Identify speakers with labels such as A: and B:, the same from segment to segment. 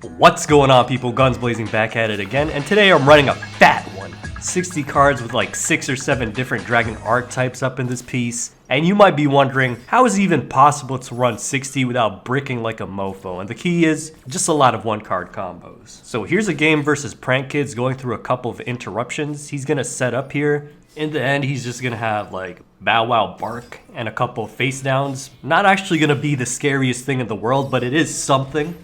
A: What's going on, people? Gunsblazing back at it again, and today I'm running a fat one. 60 cards with like 6 or 7 different dragon archetypes up in this piece. And you might be wondering, how is it even possible to run 60 without bricking like a mofo? And the key is just a lot of 1-card combos. So here's a game versus Prank Kids going through a couple of interruptions. He's gonna set up here. In the end, he's just gonna have like Bow Wow Bark and a couple of face downs. Not actually gonna be the scariest thing in the world, but it is something.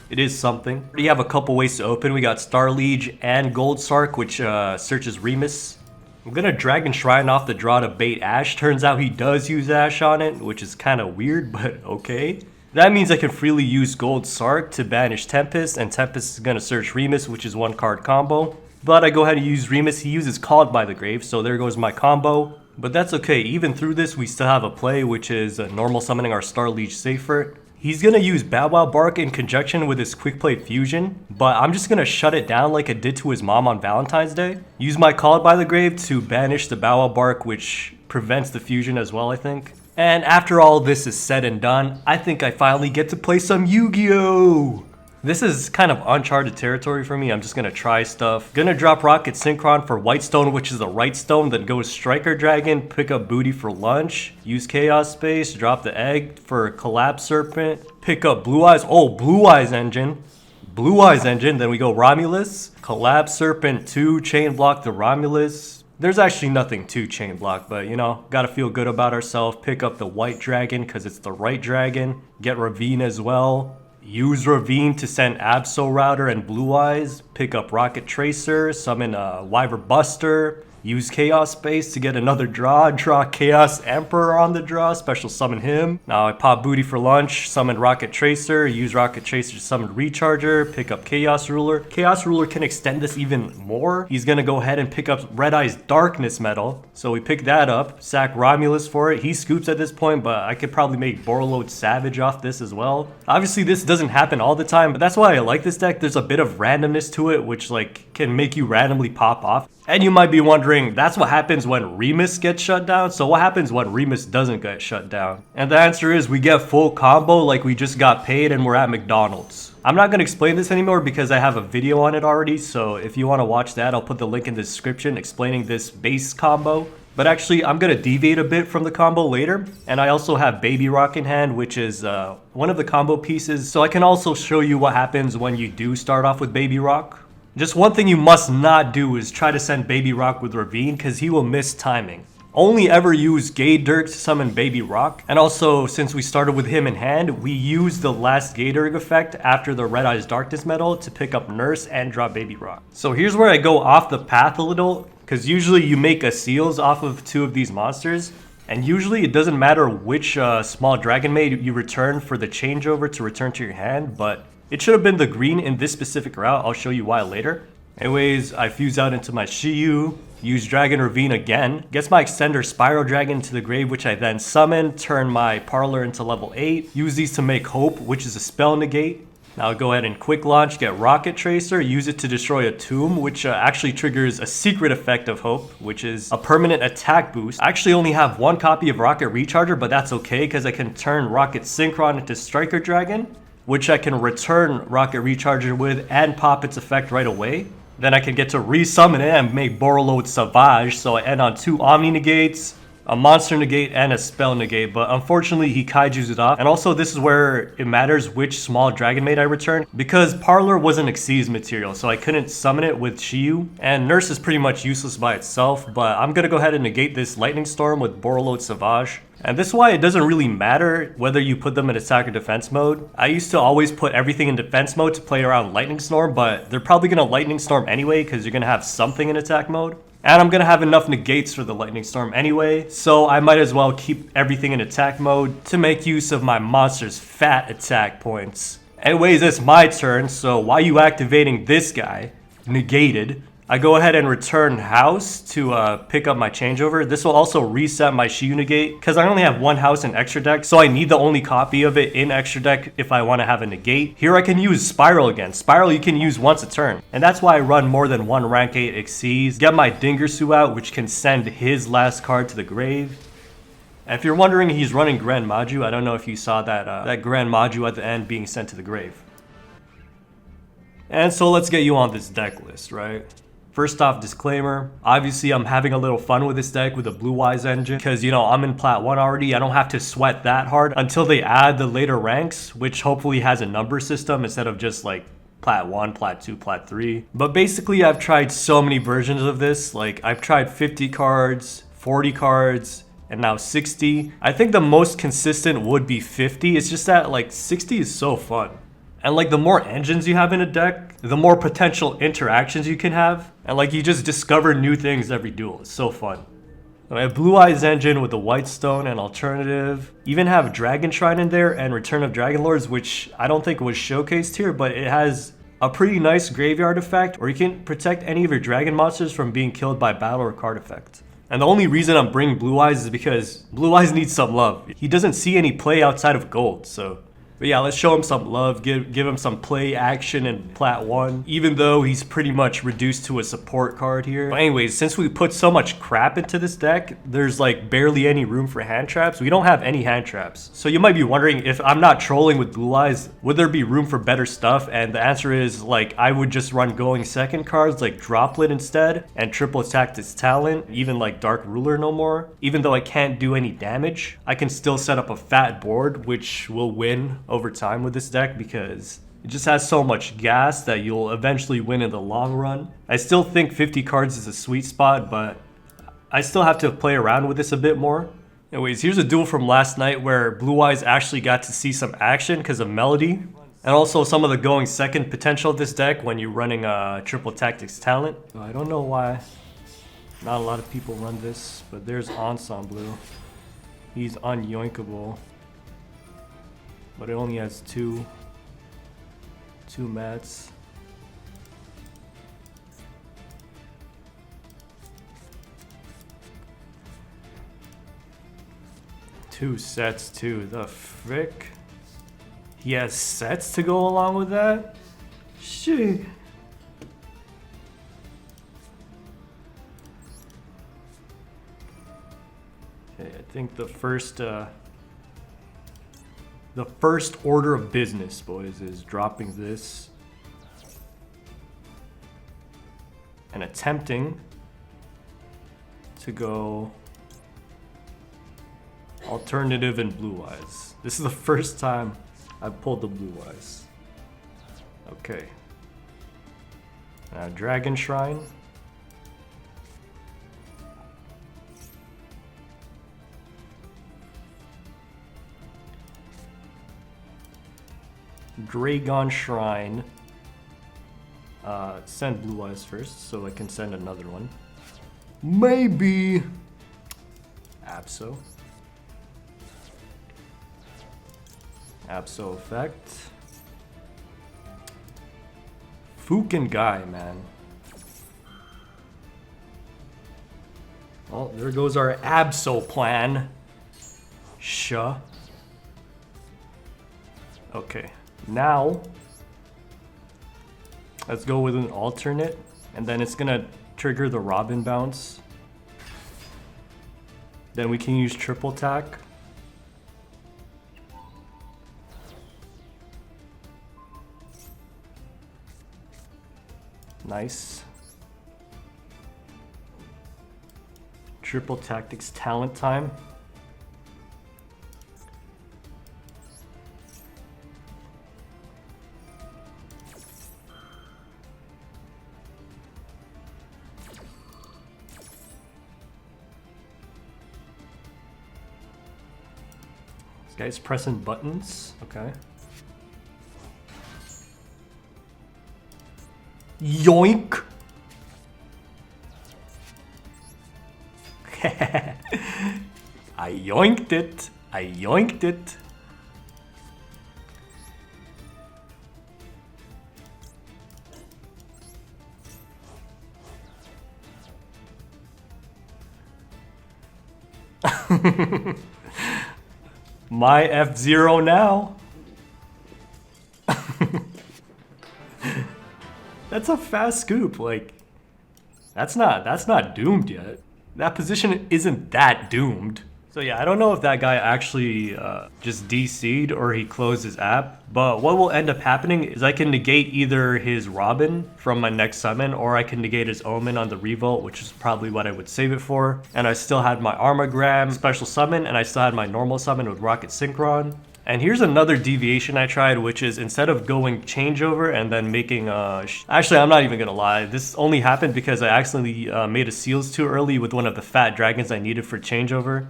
A: It is something. We have a couple ways to open. We got Starliege and Gold Sark, which searches Remus. I'm gonna Dragon Shrine off the draw to bait Ash. Turns out he does use Ash on it, which is kind of weird, but okay. That means I can freely use Gold Sark to banish Tempest, and Tempest is gonna search Remus, which is 1-card combo. But I go ahead and use Remus. He uses Called by the Grave, so there goes my combo. But that's okay. Even through this, we still have a play, which is normal summoning our Starliege Seyfert. He's gonna use Bow Wow Bark in conjunction with his Quick Play Fusion, but I'm just gonna shut it down like it did to his mom on Valentine's Day. Use my Called by the Grave to banish the Bow Wow Bark, which prevents the fusion as well, I think. And after all this is said and done, I think I finally get to play some Yu-Gi-Oh! This is kind of uncharted territory for me. I'm just gonna try stuff. Gonna drop Rokket Synchron for White Stone, which is the right stone. Then go Striker Dragon, pick up Booty for lunch. Use Chaos Space, drop the egg for Collapserpent. Pick up Blue Eyes. Oh, Blue Eyes Engine. Blue Eyes Engine. Then we go Romulus. Collapserpent 2, chain block the Romulus. There's actually nothing to chain block, but you know, gotta feel good about ourselves. Pick up the White Dragon because it's the right dragon. Get Ravine as well. Use Ravine to send Absorouter and Blue Eyes. Pick up Rokket Tracer. Summon Wyverburster. Use Chaos Space to get another draw. Draw Chaos Emperor on the draw. Special summon him. Now I pop Booty for lunch. Summon Rokket Tracer. Use Rokket Tracer to summon Recharger. Pick up Chaos Ruler. Chaos Ruler can extend this even more. He's gonna go ahead and pick up Red Eye's Darkness Metal. So we pick that up. Sack Romulus for it. He scoops at this point, but I could probably make Borreload Savage off this as well. Obviously this doesn't happen all the time, but that's why I like this deck. There's a bit of randomness to it, which like can make you randomly pop off. And you might be wondering, that's what happens when Remus gets shut down? So what happens when Remus doesn't get shut down? And the answer is we get full combo like we just got paid and we're at McDonald's. I'm not going to explain this anymore because I have a video on it already, so if you want to watch that, I'll put the link in the description explaining this base combo. But actually, I'm going to deviate a bit from the combo later, and I also have Baby Rock in hand, which is one of the combo pieces, so I can also show you what happens when you do start off with Baby Rock. Just one thing you must not do is try to send Baby Rock with Ravine because he will miss timing. Only ever use Gay Dirk to summon Baby Rock. And also, since we started with him in hand, we use the last Gay Dirk effect after the Red Eye's Darkness Metal to pick up Nurse and drop Baby Rock. So here's where I go off the path a little, because usually you make a seals off of 2 of these monsters. And usually it doesn't matter which small Dragonmaid you return for the changeover to return to your hand, but it should have been the green in this specific route. I'll show you why later. Anyways, I fuse out into my Shiyu, use Dragon Ravine again, gets my Extender Spiral Dragon into the grave, which I then summon, turn my Parlor into level 8, use these to make Hope, which is a spell negate. Now I'll go ahead and quick launch, get Rokket Tracer, use it to destroy a tomb, which actually triggers a secret effect of Hope, which is a permanent attack boost. I actually only have 1 copy of Rokket Recharger, but that's okay because I can turn Rokket Synchron into Striker Dragon, which I can return Rokket Recharger with and pop its effect right away. Then I can get to resummon it and make Borreload Savage, so I end on 2 Omni Negates, a Monster Negate, and a Spell Negate, but unfortunately he Kaijus it off. And also this is where it matters which small Dragonmaid I return, because Parlor was an Xyz material, so I couldn't summon it with Shiyu, and Nurse is pretty much useless by itself, but I'm gonna go ahead and negate this Lightning Storm with Borreload Savage. And this is why it doesn't really matter whether you put them in attack or defense mode. I used to always put everything in defense mode to play around Lightning Storm, but they're probably going to Lightning Storm anyway because you're going to have something in attack mode. And I'm going to have enough negates for the Lightning Storm anyway, so I might as well keep everything in attack mode to make use of my monster's fat attack points. Anyways, it's my turn, so while you activating this guy, negated, I go ahead and return House to pick up my changeover. This will also reset my Shiyu negate because I only have 1 house in extra deck, so I need the only copy of it in extra deck if I want to have a negate. Here I can use Spiral again. Spiral you can use once a turn, and that's why I run more than 1 rank 8 Xyz. Get my Dingersu out, which can send his last card to the grave. And if you're wondering, he's running Grand Maju. I don't know if you saw that Grand Maju at the end being sent to the grave. And so let's get you on this deck list, right? First off, disclaimer, obviously I'm having a little fun with this deck with the Blue Eyes engine because, you know, I'm in Plat 1 already. I don't have to sweat that hard until they add the later ranks, which hopefully has a number system instead of just like Plat 1, Plat 2, Plat 3. But basically I've tried so many versions of this. Like I've tried 50 cards, 40 cards, and now 60. I think the most consistent would be 50. It's just that like 60 is so fun. And like the more engines you have in a deck, the more potential interactions you can have. And like you just discover new things every duel. It's so fun. I have Blue Eyes engine with the White Stone and alternative. Even have Dragon Shrine in there and Return of Dragon Lords, which I don't think was showcased here, but it has a pretty nice graveyard effect, or you can protect any of your dragon monsters from being killed by battle or card effect. And the only reason I'm bringing Blue Eyes is because Blue Eyes needs some love. He doesn't see any play outside of gold, so. But yeah, let's show him some love, give him some play action in Plat 1, even though he's pretty much reduced to a support card here. But anyways, since we put so much crap into this deck, there's like barely any room for hand traps. We don't have any hand traps. So you might be wondering, if I'm not trolling with Blue Eyes, would there be room for better stuff? And the answer is, like, I would just run going second cards like Droplet instead, and triple attack this talent, even like Dark Ruler no more. Even though I can't do any damage, I can still set up a fat board, which will win over time with this deck because it just has so much gas that you'll eventually win in the long run. I still think 50 cards is a sweet spot, but I still have to play around with this a bit more. Anyways, here's a duel from last night where Blue Eyes actually got to see some action because of Melody, and also some of the going second potential of this deck when you're running a triple tactics talent. I don't know why not a lot of people run this, but there's Ensemble. He's unyoinkable. But it only has two mats. Two sets too, the frick? He has sets to go along with that? Shit. Okay, I think the first order of business, boys, is dropping this and attempting to go alternative and Blue Eyes. This is the first time I've pulled the Blue Eyes. Okay. Dragon Shrine. Dragon Shrine. Send Blue Eyes first, so I can send another one. Maybe Abso. Abso effect. Fucking guy, man. Oh, there goes our Abso plan. Sure. Okay. Now, let's go with an alternate, and then it's gonna trigger the Robin bounce. Then we can use triple attack. Nice. Triple tactics talent time. Guys pressing buttons. Okay. Yoink! I yoinked it. I yoinked it. My F-Zero now. That's a fast scoop. Like, that's not doomed yet. That position isn't that doomed. So yeah, I don't know if that guy actually just DC'd or he closed his app, but what will end up happening is I can negate either his Robin from my next summon, or I can negate his Omen on the Revolt, which is probably what I would save it for. And I still had my Armageddon special summon, and I still had my normal summon with Rokket Synchron. And here's another deviation I tried, which is instead of going changeover and then making actually, I'm not even gonna lie, this only happened because I accidentally made a seals too early with one of the fat dragons I needed for changeover.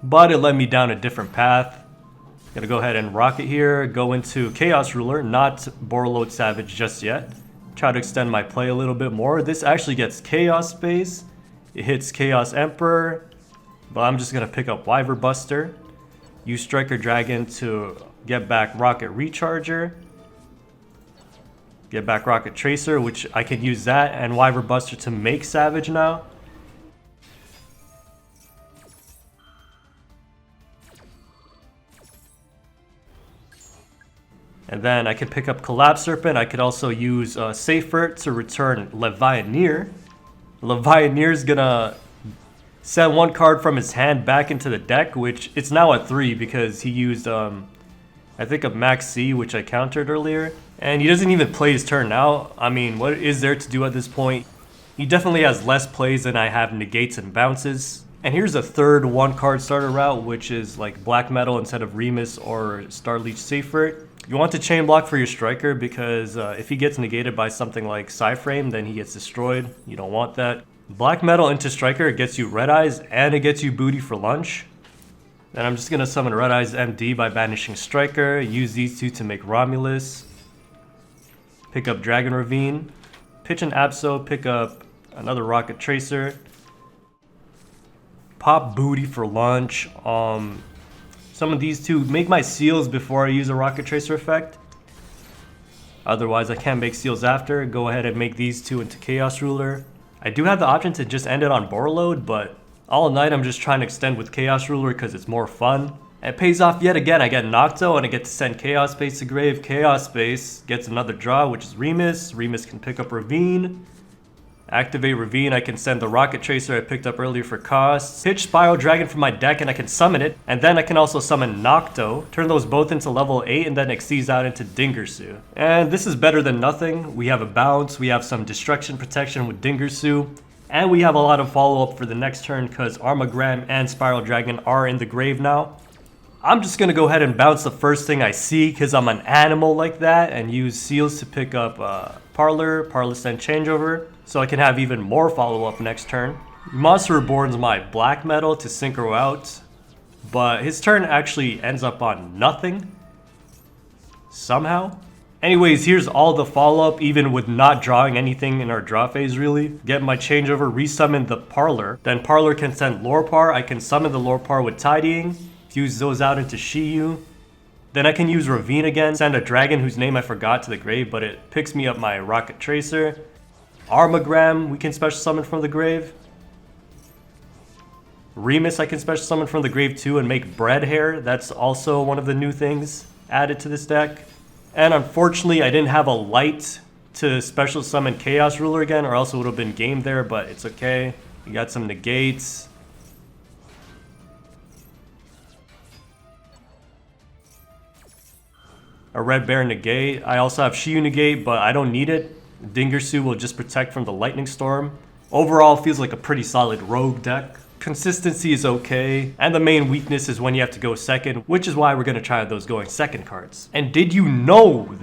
A: But it led me down a different path. Gonna go ahead and rocket here, go into Chaos Ruler, not Borreload Savage just yet. Try to extend my play a little bit more. This actually gets Chaos Space. It hits Chaos Emperor, but I'm just gonna pick up Wyverburster. Use Striker Dragon to get back Rokket Recharger. Get back Rokket Tracer, which I can use that and Wyverburster to make Savage now. And then I could pick up Collapserpent. I could also use Seyfert to return Levianeer. Levianeer is gonna send one card from his hand back into the deck, which it's now at 3 because he used, I think, a Max C, which I countered earlier. And he doesn't even play his turn now. I mean, what is there to do at this point? He definitely has less plays than I have negates and bounces. And here's a third 1-card starter route, which is like Black Metal instead of Remus or Starliege Seyfert. You want to chain block for your striker because if he gets negated by something like Psyframe, then he gets destroyed. You don't want that. Black Metal into striker, it gets you Red Eyes and it gets you booty for lunch. Then I'm just going to summon Red Eyes MD by banishing striker. Use these two to make Romulus. Pick up Dragon Ravine. Pitch an Abso, pick up another Rokket Tracer. Pop booty for lunch. Some of these two, make my seals before I use a Rokket Tracer effect. Otherwise, I can't make seals after. Go ahead and make these two into Chaos Ruler. I do have the option to just end it on Borreload, but all night I'm just trying to extend with Chaos Ruler because it's more fun. It pays off yet again. I get Nocto and I get to send Chaos Space to grave. Chaos Space gets another draw, which is Remus. Remus can pick up Ravine. Activate Ravine, I can send the Rokket Tracer I picked up earlier for costs. Pitch Spiral Dragon from my deck and I can summon it. And then I can also summon Nocto. Turn those both into level 8 and then Xyz out into Dingersu. And this is better than nothing. We have a bounce, we have some destruction protection with Dingersu. And we have a lot of follow-up for the next turn because Armageddon and Spiral Dragon are in the grave now. I'm just going to go ahead and bounce the first thing I see because I'm an animal like that and use seals to pick up Parlor Send Changeover so I can have even more follow-up next turn. Monster Reborn's my Black Metal to synchro out, but his turn actually ends up on nothing somehow. Anyways, here's all the follow-up even with not drawing anything in our draw phase really. Get my changeover, resummon the Parlor. Then Parlor can send Lorpar. I can summon the Lorpar with Tidying. Use those out into Shiyu. Then I can use Ravine again, send a dragon whose name I forgot to the grave, but it picks me up my Rokket Tracer. Armageddon, we can special summon from the grave. Remus, I can special summon from the grave too and make Bread Hair. That's also one of the new things added to this deck. And unfortunately, I didn't have a light to special summon Chaos Ruler again, or else it would have been game there, but it's okay. We got some negates. A Red Bear negate. I also have Shiyu negate, but I don't need it. Dingersu will just protect from the Lightning Storm. Overall, feels like a pretty solid rogue deck. Consistency is okay, and the main weakness is when you have to go second, which is why we're going to try those going second cards. And did you know that